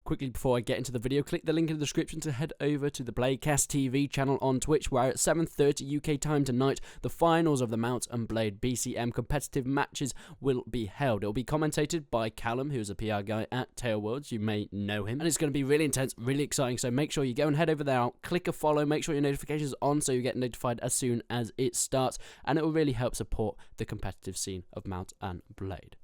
Quickly before I get into the video, click the link in the description to head over to the Bladecast TV channel on Twitch, where at 7:30 UK time tonight, the finals of the Mount and Blade BCM competitive matches will be held. It will be commentated by Callum, who is a PR guy at Tailworlds. You may know him. And it's going to be really intense, really exciting, so make sure you go and head over there, click a follow, make sure your notifications are on so you get notified as soon as it starts, and it will really help support the competitive scene of Mount and Blade.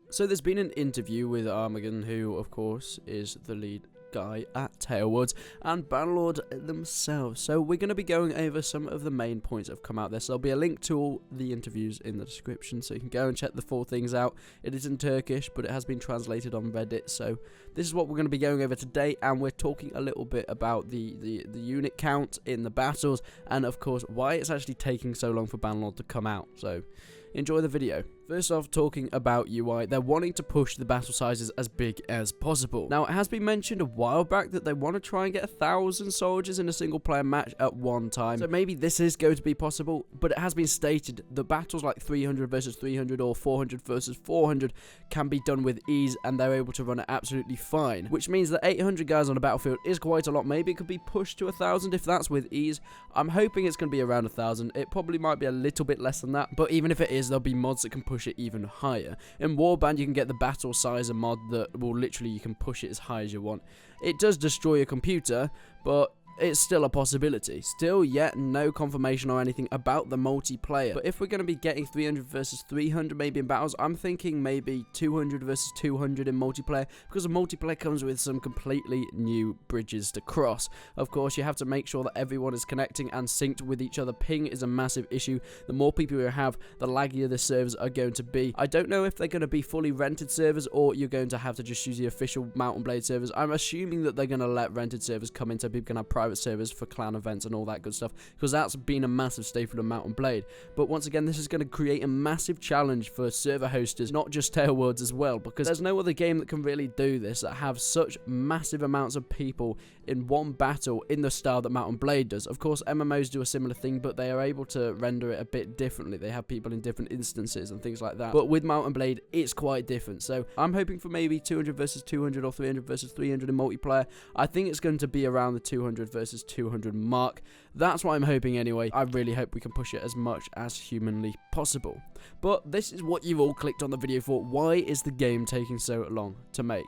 So there's been an interview with Armageddon, who of course is the lead guy at Tailworlds, and Bannerlord themselves. So we're going to be going over some of the main points that have come out there. So there'll be a link to all the interviews in the description, so you can go and check the full things out. It is in Turkish, but it has been translated on Reddit. So this is what we're going to be going over today, and we're talking a little bit about the unit count in the battles, and of course why it's actually taking so long for Bannerlord to come out. So enjoy the video. First off, talking about UI, they're wanting to push the battle sizes as big as possible. Now, it has been mentioned a while back that they want to try and get 1,000 soldiers in a single player match at one time. So maybe this is going to be possible, but it has been stated that battles like 300 versus 300 or 400 versus 400 can be done with ease, and they're able to run it absolutely fine. Which means that 800 guys on a battlefield is quite a lot. Maybe it could be pushed to 1,000 if that's with ease. I'm hoping it's going to be around 1,000. It probably might be a little bit less than that, but even if it is, there'll be mods that can push it even higher. In Warband, you can get the battle sizer mod that will literally, you can push it as high as you want. It does destroy your computer, but it's still a possibility. Still yet no confirmation or anything about the multiplayer. But if we're going to be getting 300 versus 300 maybe in battles, I'm thinking maybe 200 versus 200 in multiplayer, because the multiplayer comes with some completely new bridges to cross. Of course, you have to make sure that everyone is connecting and synced with each other. Ping is a massive issue. The more people you have, the laggier the servers are going to be. I don't know if they're going to be fully rented servers, or you're going to have to just use the official Mount and Blade servers. I'm assuming that they're going to let rented servers come in so people can have private servers for clan events and all that good stuff, because that's been a massive staple of Mount and Blade. But once again, this is going to create a massive challenge for server hosters, not just Tailworlds as well, because there's no other game that can really do this, that have such massive amounts of people in one battle in the style that Mount and Blade does. Of course, MMOs do a similar thing, but they are able to render it a bit differently. They have people in different instances and things like that. But with Mount and Blade, it's quite different. So I'm hoping for maybe 200 versus 200 or 300 versus 300 in multiplayer. I think it's going to be around the 200 versus 200 mark. That's what I'm hoping anyway. I really hope we can push it as much as humanly possible. But this is what you've all clicked on the video for. Why is the game taking so long to make?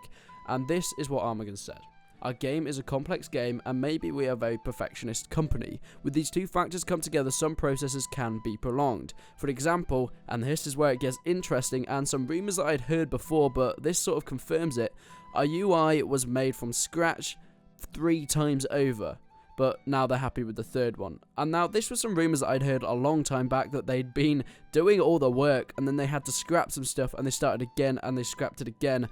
And this is what Armageddon said. Our game is a complex game, and maybe we are a very perfectionist company. With these two factors come together, some processes can be prolonged. For example, and this is where it gets interesting, and some rumours that I'd heard before, but this sort of confirms it, our UI was made from scratch 3 times over, but now they're happy with the third one. And now this was some rumours that I'd heard a long time back, that they'd been doing all the work and then they had to scrap some stuff, and they started again and they scrapped it again.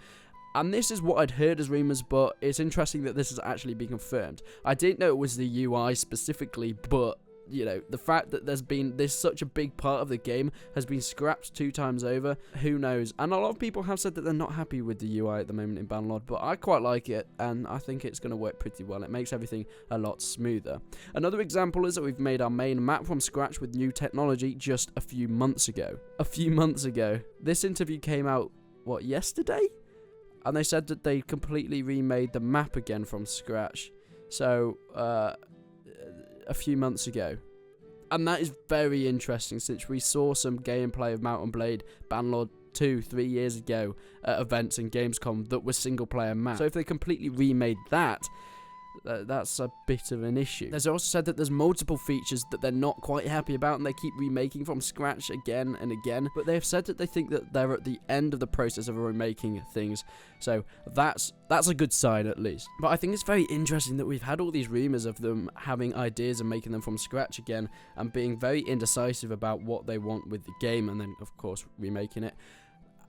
And this is what I'd heard as rumours, but it's interesting that this has actually been confirmed. I didn't know it was the UI specifically, but you know, the fact that there's such a big part of the game has been scrapped 2 times over, who knows? And a lot of people have said that they're not happy with the UI at the moment in Bannerlord, but I quite like it, and I think it's going to work pretty well. It makes everything a lot smoother. Another example is that we've made our main map from scratch with new technology just a few months ago. This interview came out, what, yesterday? And they said that they completely remade the map again from scratch. So, a few months ago. And that is very interesting, since we saw some gameplay of Mount and Blade Bannerlord 2-3 years ago at events in Gamescom that were single player maps. So if they completely remade that, that's a bit of an issue. There's also said that there's multiple features that they're not quite happy about, and they keep remaking from scratch again and again, but they've said that they think that they're at the end of the process of remaking things, so that's a good sign at least. But I think it's very interesting that we've had all these rumours of them having ideas and making them from scratch again, and being very indecisive about what they want with the game, and then of course remaking it.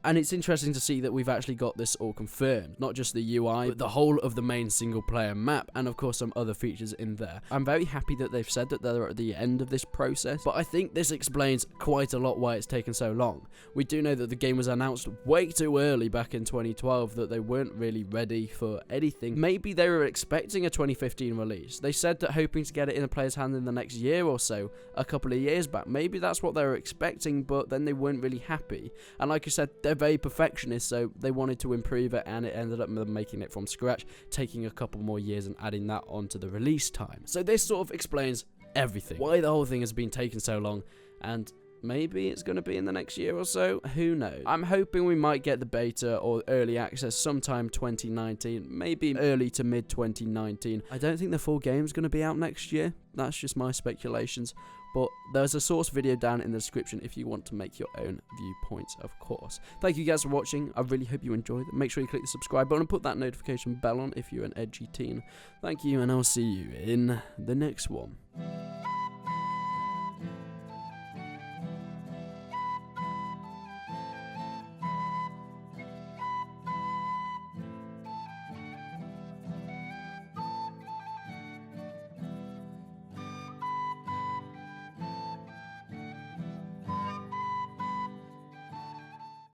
And it's interesting to see that we've actually got this all confirmed. Not just the UI, but the whole of the main single-player map, and of course some other features in there. I'm very happy that they've said that they're at the end of this process, but I think this explains quite a lot why it's taken so long. We do know that the game was announced way too early back in 2012, that they weren't really ready for anything. Maybe they were expecting a 2015 release. They said that hoping to get it in a player's hand in the next year or so, a couple of years back. Maybe that's what they were expecting, but then they weren't really happy. And like I said, they're very perfectionist, so they wanted to improve it, and it ended up them making it from scratch, taking a couple more years and adding that onto the release time. So this sort of explains everything, why the whole thing has been taking so long, and maybe it's going to be in the next year or so, who knows. I'm hoping we might get the beta or early access sometime 2019, maybe early to mid 2019. I don't think the full game's going to be out next year, that's just my speculations, but there's a source video down in the description if you want to make your own viewpoints, of course. Thank you guys for watching, I really hope you enjoyed. Make sure you click the subscribe button and put that notification bell on if you're an edgy teen. Thank you, and I'll see you in the next one.